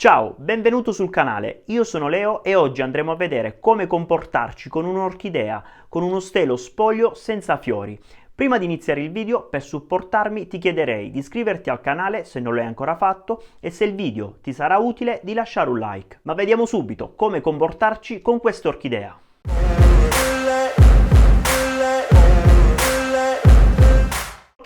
Ciao, benvenuto sul canale, io sono Leo e oggi andremo a vedere come comportarci con un'orchidea, con uno stelo spoglio senza fiori. Prima di iniziare il video, per supportarmi ti chiederei di iscriverti al canale se non l'hai ancora fatto e se il video ti sarà utile di lasciare un like. Ma vediamo subito come comportarci con questa orchidea.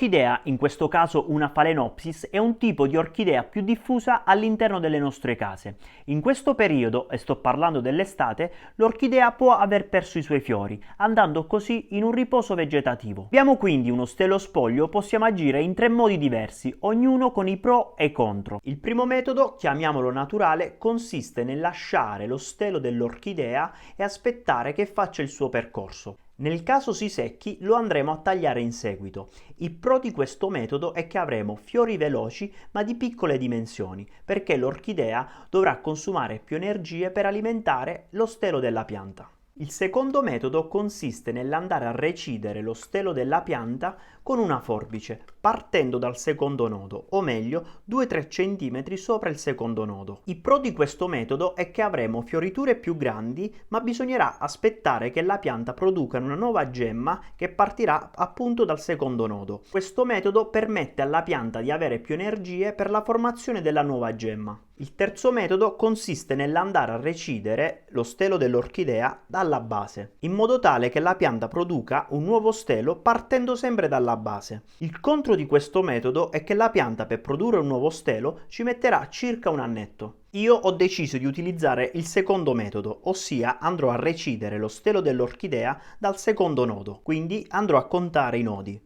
L'orchidea, in questo caso una Phalaenopsis, è un tipo di orchidea più diffusa all'interno delle nostre case. In questo periodo, e sto parlando dell'estate, l'orchidea può aver perso i suoi fiori, andando così in un riposo vegetativo. Abbiamo quindi uno stelo spoglio, possiamo agire in tre modi diversi, ognuno con i pro e i contro. Il primo metodo, chiamiamolo naturale, consiste nel lasciare lo stelo dell'orchidea e aspettare che faccia il suo percorso. Nel caso si secchi lo andremo a tagliare in seguito. Il pro di questo metodo è che avremo fiori veloci ma di piccole dimensioni, perché l'orchidea dovrà consumare più energie per alimentare lo stelo della pianta. Il secondo metodo consiste nell'andare a recidere lo stelo della pianta con una forbice, partendo dal secondo nodo, o meglio 2-3 cm sopra il secondo nodo. Il pro di questo metodo è che avremo fioriture più grandi, ma bisognerà aspettare che la pianta produca una nuova gemma che partirà appunto dal secondo nodo. Questo metodo permette alla pianta di avere più energie per la formazione della nuova gemma. Il terzo metodo consiste nell'andare a recidere lo stelo dell'orchidea dalla base, in modo tale che la pianta produca un nuovo stelo partendo sempre dalla base. Il contro di questo metodo è che la pianta per produrre un nuovo stelo ci metterà circa un annetto. Io ho deciso di utilizzare il secondo metodo, ossia andrò a recidere lo stelo dell'orchidea dal secondo nodo, quindi andrò a contare i nodi.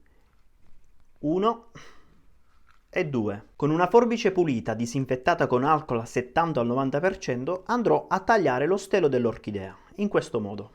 1 e 2. Con una forbice pulita disinfettata con alcol al 70-90% andrò a tagliare lo stelo dell'orchidea, in questo modo.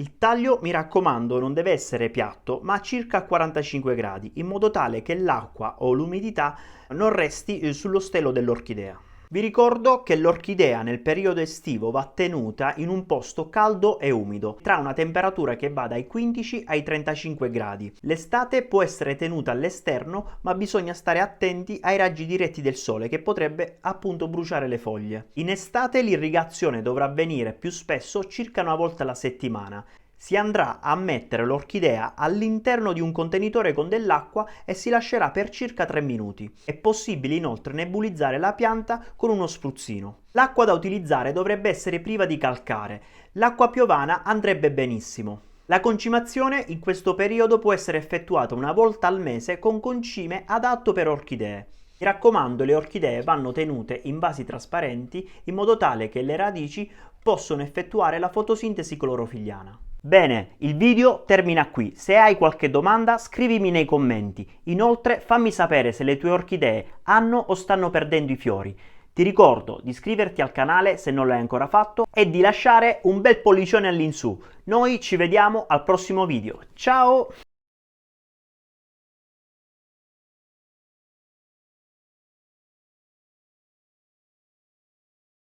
Il taglio, mi raccomando, non deve essere piatto, ma a circa 45 gradi, in modo tale che l'acqua o l'umidità non resti sullo stelo dell'orchidea. Vi ricordo che l'orchidea nel periodo estivo va tenuta in un posto caldo e umido, tra una temperatura che va dai 15 ai 35 gradi. L'estate può essere tenuta all'esterno, ma bisogna stare attenti ai raggi diretti del sole che potrebbe appunto bruciare le foglie. In estate l'irrigazione dovrà avvenire più spesso, circa una volta alla settimana. Si andrà a mettere l'orchidea all'interno di un contenitore con dell'acqua e si lascerà per circa 3 minuti. È possibile inoltre nebulizzare la pianta con uno spruzzino. L'acqua da utilizzare dovrebbe essere priva di calcare. L'acqua piovana andrebbe benissimo. La concimazione in questo periodo può essere effettuata una volta al mese con concime adatto per orchidee. Mi raccomando, le orchidee vanno tenute in vasi trasparenti in modo tale che le radici possano effettuare la fotosintesi clorofilliana. Bene, il video termina qui. Se hai qualche domanda scrivimi nei commenti. Inoltre fammi sapere se le tue orchidee hanno o stanno perdendo i fiori. Ti ricordo di iscriverti al canale se non l'hai ancora fatto e di lasciare un bel pollicione all'insù. Noi ci vediamo al prossimo video. Ciao!